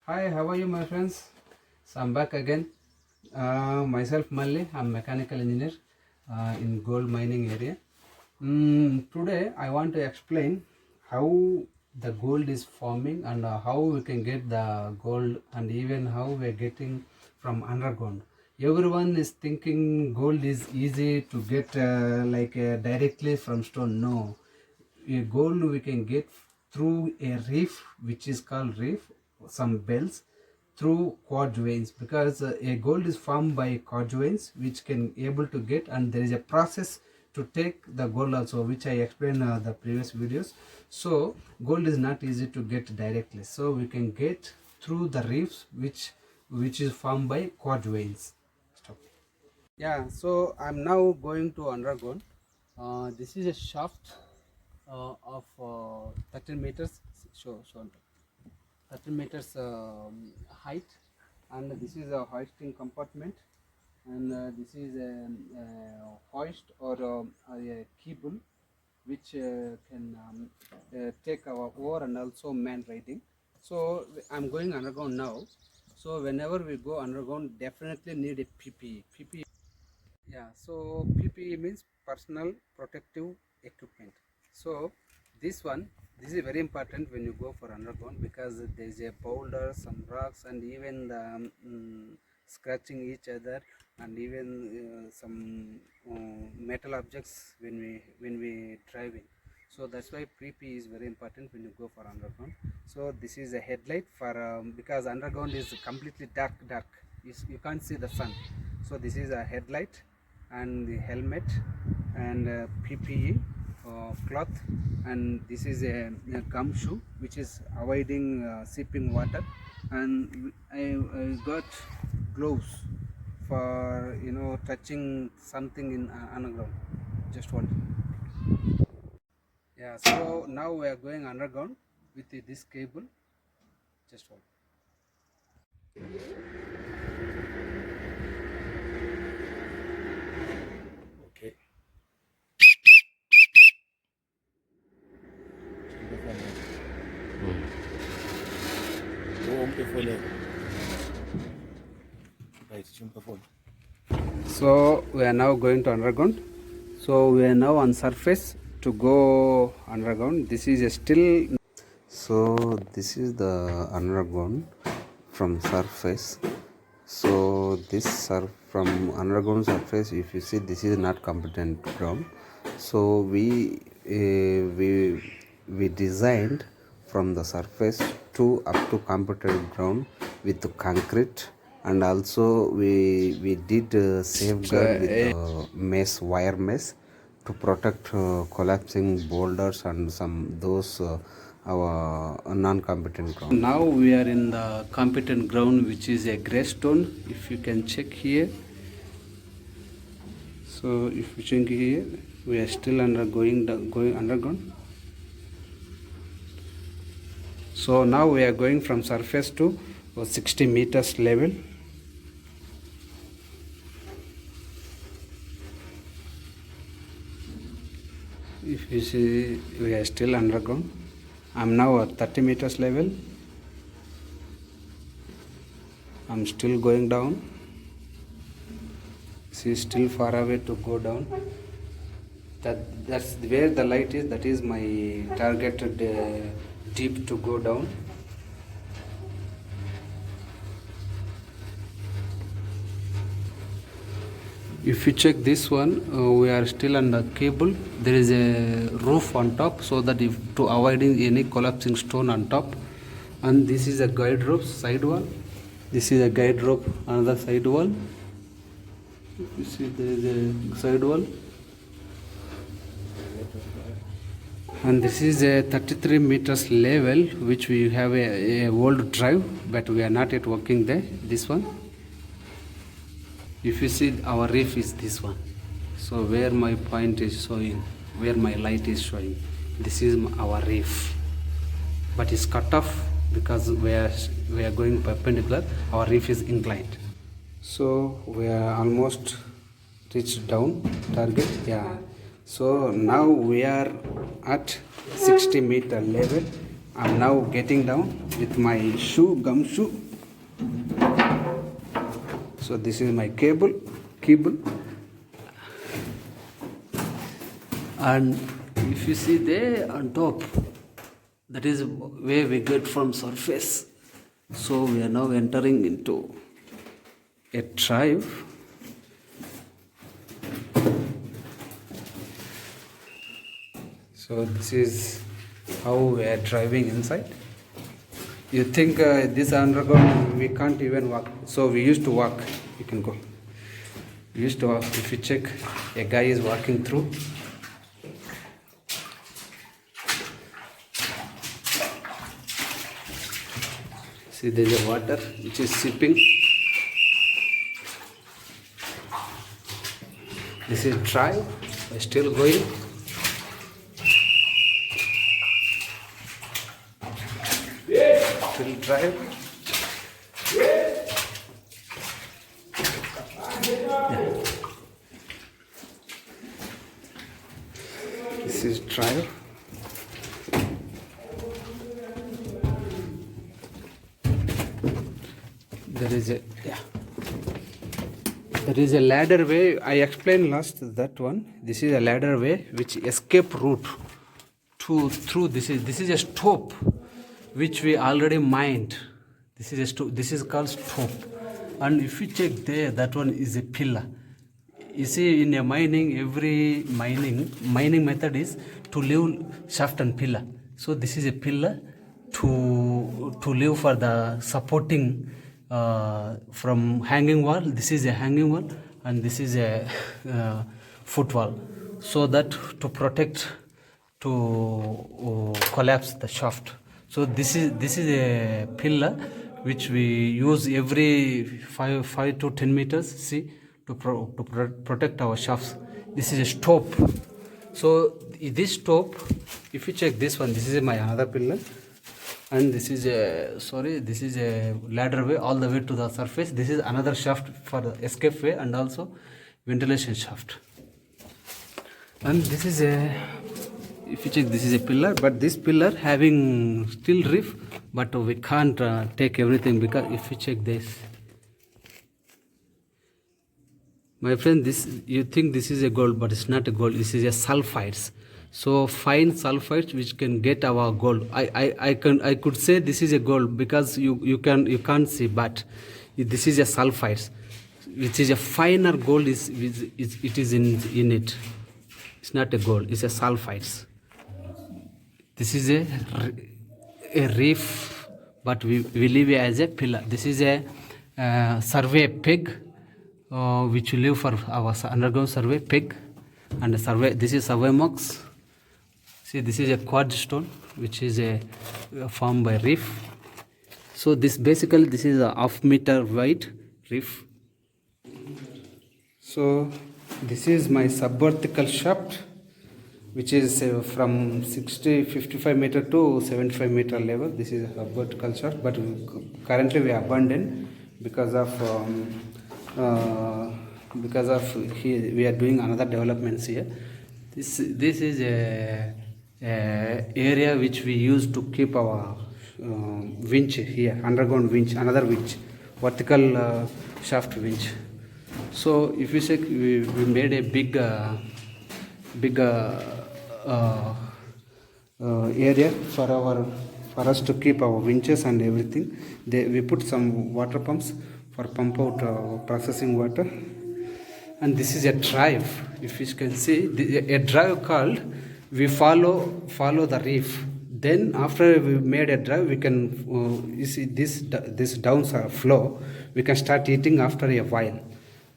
Hi, how are you, my friends? So I'm back again. Myself Malli, I'm mechanical engineer in gold mining area. Today I want to explain how the gold is forming and how we can get the gold and even how we're getting from underground. Everyone is thinking gold is easy to get directly from stone. No, a gold we can get through a reef, which is called reef, some bells, through quartz veins, because a gold is formed by quartz veins which can able to get, and there is a process to take the gold also, which I explained the previous videos. So gold is not easy to get directly, so we can get through the reefs which is formed by quartz veins. Stop. Yeah, so I'm now going to underground. This is a shaft of 13 meters, show 13 meters height, and this is a hoisting compartment, and this is a hoist or a cable which can take our oar and also man riding. So I'm going underground now. So whenever we go underground, definitely need a PPE. Yeah, so PPE means personal protective equipment. So this is very important when you go for underground, because there is a boulder, some rocks, and even the scratching each other, and even some metal objects when we driving. So that's why PPE is very important when you go for underground. So this is a headlight for because underground is completely dark. You can't see the sun. So this is a headlight and the helmet and PPE cloth, and this is a gum shoe which is avoiding seeping water, and I got gloves for touching something in underground. Just one. Yeah, so now we are going underground with this cable. Just one. Okay. So we are now going to underground. So we are now on surface to go underground. This is a still. So this is the underground from surface. So from underground surface, if you see, this is not competent ground. So we designed from the surface to up to competent ground with the concrete, and also we did safeguard with the wire mesh to protect collapsing boulders and some those our non-competent ground. Now we are in the competent ground, which is a grey stone. If you can check here. So if you check here, we are still going underground. So now we are going from surface to 60 meters level. If you see, we are still underground. I'm now at 30 meters level. I'm still going down. See, still far away to go down. That's where the light is. That is my targeted deep to go down. If you check this one, we are still under cable. There is a roof on top, so that if to avoiding any collapsing stone on top. And this is a guide rope side wall. This is a guide rope, another side wall. You see, there is a side wall. And this is a 33 meters level, which we have a old drive, but we are not yet working there. This one. If you see, our reef is this one. So where my point is showing, where my light is showing, this is our reef, but it's cut off because we are going perpendicular. Our reef is inclined. So we are almost reached down target. Yeah. So now we are at 60 meter level I'm now getting down with my gum shoe. So this is my cable, and if you see there on top, that is where we get from surface. So we are now entering into a drive. So this is how we are driving inside. You think this underground we can't even walk, so we used to walk. You can go. We used to walk. If you check, a guy is walking through. See, there's a water which is sipping. This is drive. We're still going. Still drive. Yeah. This is drive. There is a ladder way. I explained last that one. This is a ladder way which escape route through this is a stope which we already mined. This is called stope. And if you check there, that one is a pillar. You see, in a mining, every mining method is to leave shaft and pillar. So this is a pillar to leave for the supporting from hanging wall. This is a hanging wall, and this is a foot wall, so that to protect, to collapse the shaft. So this is a pillar which we use every 5 to 10 meters. See, to protect our shafts. This is a stope. So this stope, if you check this one, this is my another pillar, and this is a ladder way all the way to the surface. This is another shaft for the escape way and also ventilation shaft. And this is if you check, this is a pillar, but this pillar having still reef, but we can't take everything, because if you check this, my friend, this, you think this is a gold, but it's not a gold. This is a sulfides. So fine sulfides which can get our gold. I could say this is a gold because you can't see, but this is a sulfides, which is a finer gold. It is in it. It's not a gold. It's a sulfides. This is a reef, but we leave it as a pillar. This is a survey peg, which we leave for our underground survey peg, and a survey. This is survey marks. See, this is a quartz stone, which is formed by reef. So this basically, this is a half-meter wide reef. So this is my subvertical shaft, which is from 55 meter to 75 meter level. This is a vertical shaft, but currently we are abandoned because of here we are doing another developments here. This is a area which we use to keep our winch here, underground winch, another winch, vertical shaft winch. So if you say we made a big area for us to keep our winches and everything. We put some water pumps for pump out processing water. And this is a drive. If you can see, a drive called, we follow the reef. Then after we made a drive, we can you see this down flow, we can start eating after a while.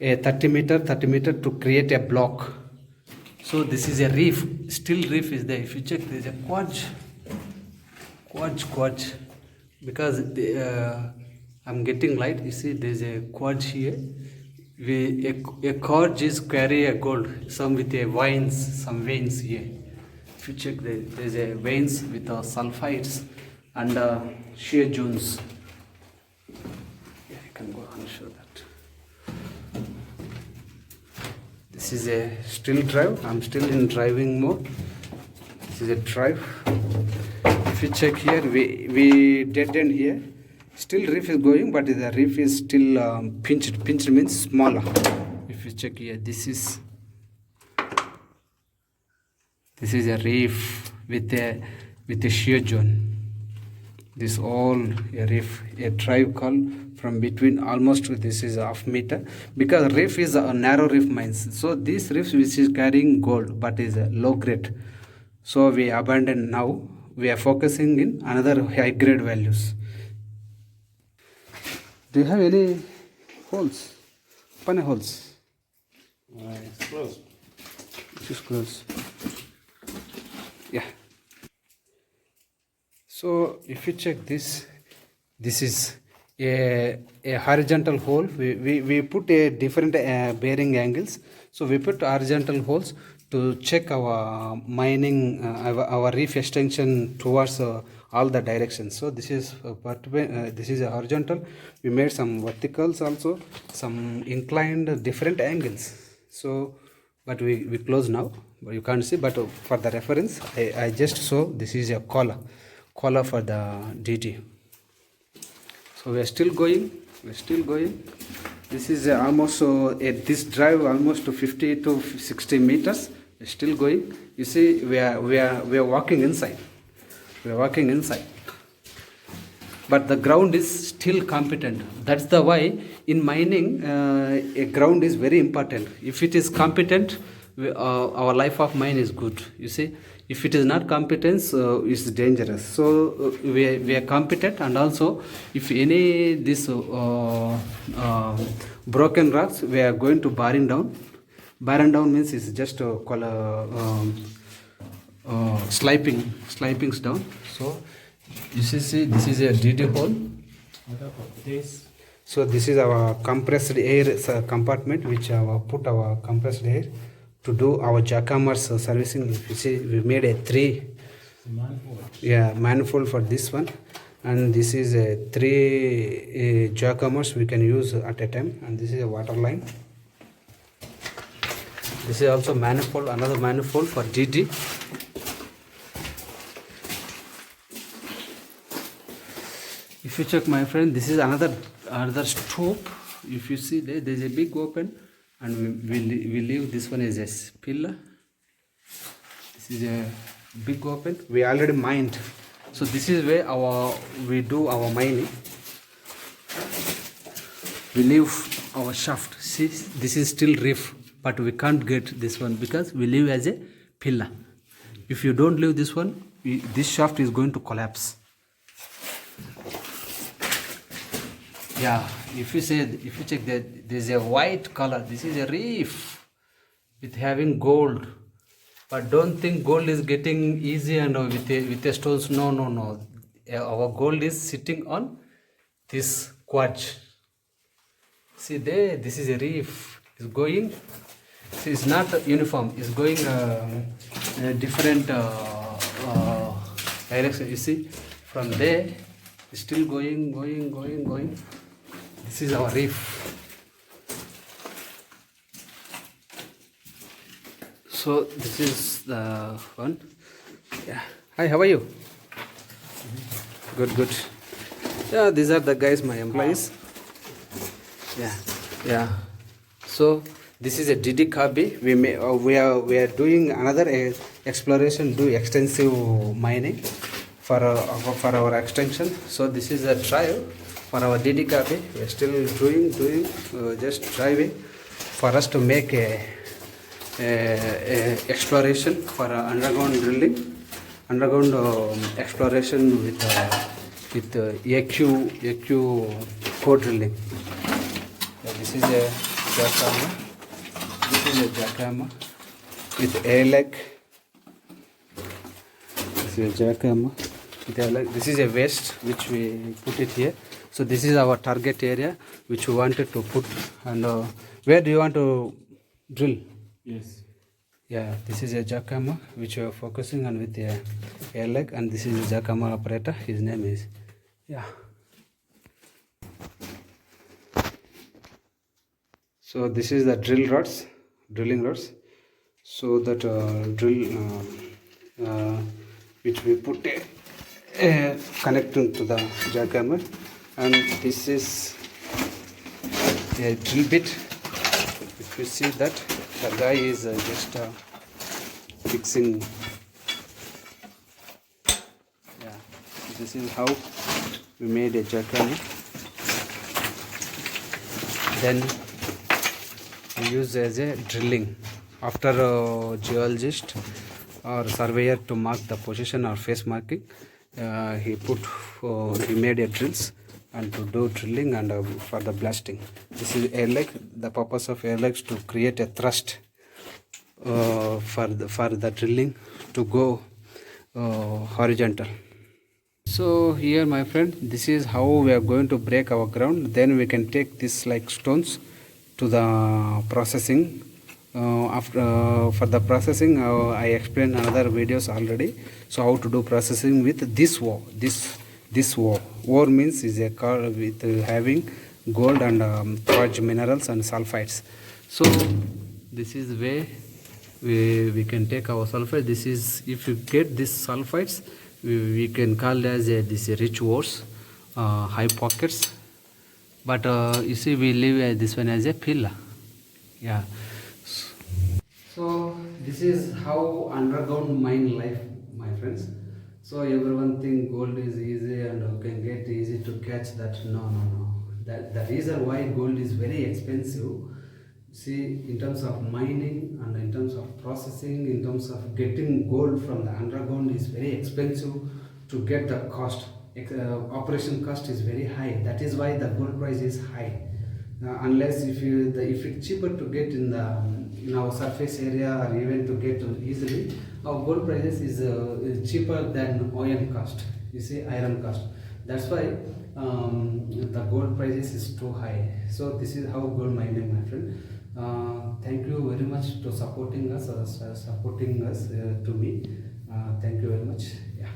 A 30 meter to create a block. So this is a reef. Still reef is there. If you check, there is a quartz, because I'm getting light. You see, there is a quartz here. A quartz is carry a gold, some with a some veins here. If you check, there is a veins with sulfides and shear zones. Yeah, you can go and show that. This is a still drive. I'm still in driving mode. This is a drive. if you check here, we dead end here. Still reef is going, but the reef is still pinched. Pinched means smaller. If you check here, this is a reef with a shear zone. This all a reef, a drive call from between almost, this is half meter, because reef is a narrow reef mines. So this reef which is carrying gold but is a low grade, so we abandon now. We are focusing in another high grade values. Do you have any holes? Pane holes? It's closed. It is close. Yeah. So if you check this is a horizontal hole. We put a different bearing angles. So we put horizontal holes to check our mining, our reef extension towards all the directions. So this is this is a horizontal. We made some verticals also, some inclined different angles. So but we close now, but you can't see, but for the reference I just show this is a collar for the DT. So we are still going. This is almost at this drive almost to 50 to 60 meters. We're still going. You see, we are walking inside. But the ground is still competent. That's the why in mining a ground is very important. If it is competent, our life of mine is good. You see, if it is not competence, it's dangerous. So we are competent, and also if any this broken rocks, we are going to bar down. Bar down means it's just slipings down. So you see this is a DD hole. So this is our compressed air compartment, which put our compressed air to do our jackhammers servicing. You see, we made a manifold for this one, and this is a 3 jackhammers we can use at a time, and this is a water line. This is also manifold, another manifold for DD. If you check, my friend, this is another stope. If you see there is a big open, and we leave this one as a pillar. This is a big open. We already mined, so this is where we do our mining. We leave our shaft. See, this is still reef, but we can't get this one because we leave as a pillar. If you don't leave this one, this shaft is going to collapse. Yeah, if you check that there's a white color, this is a reef with having gold. But don't think gold is getting easy and with the stones. No. Our gold is sitting on this quartz. See there, this is a reef. It's going. See, it's not uniform. It's going in a different direction. You see, from there, it's still going. This is our reef. So this is the one. Yeah. Hi, how are you? Good. Yeah, these are the guys, my employees. Yeah. So this is a DD Kabi. We are doing another exploration, do extensive mining for our extension. So this is a trial for our DD Kabi. We are still doing just driving for us to make a exploration for underground drilling, exploration with AQ core drilling. This is a jackhammer. With air leg. This is a jackhammer with air leg. This is a waste which we put it here. So this is our target area which we wanted to put. And where do you want to drill? Yes. Yeah, this is a jackhammer which we are focusing on with the air leg, and this is the jackhammer operator. His name is So this is the drilling rods. So that drill which we put connecting to the jackhammer, and this is a drill bit. If you see that, the guy is just fixing. Yeah, this is how we made a jackhammer. Then we use as a drilling after a geologist or surveyor to mark the position or face marking. He made a drills and to do drilling and for the blasting. This is air leg. The purpose of air legs to create a thrust for the drilling to go horizontal. So here, my friend, this is how we are going to break our ground. Then we can take this like stones to the processing. For the processing, I explained another videos already. So how to do processing with this ore. This ore. Ore means is a car with having gold and quartz minerals and sulfides. So this is where we can take our sulfide. This is, if you get these sulfides, we can call as this rich ores, high pockets. But you see, we leave this one as a pillar. Yeah. So this is how underground mine life, my friends. So everyone think gold is easy and can get easy to catch that. No. The reason why gold is very expensive, see, in terms of mining and in terms of processing, in terms of getting gold from the underground is very expensive to get the cost. Operation cost is very high. That is why the gold price is high. Unless if it's cheaper to get in our surface area or even to get easily, our gold prices is cheaper than oil cost. You see, iron cost. That's why the gold prices is too high. So this is how gold mining, my friend. Thank you very much to supporting us to me. Thank you very much. Yeah.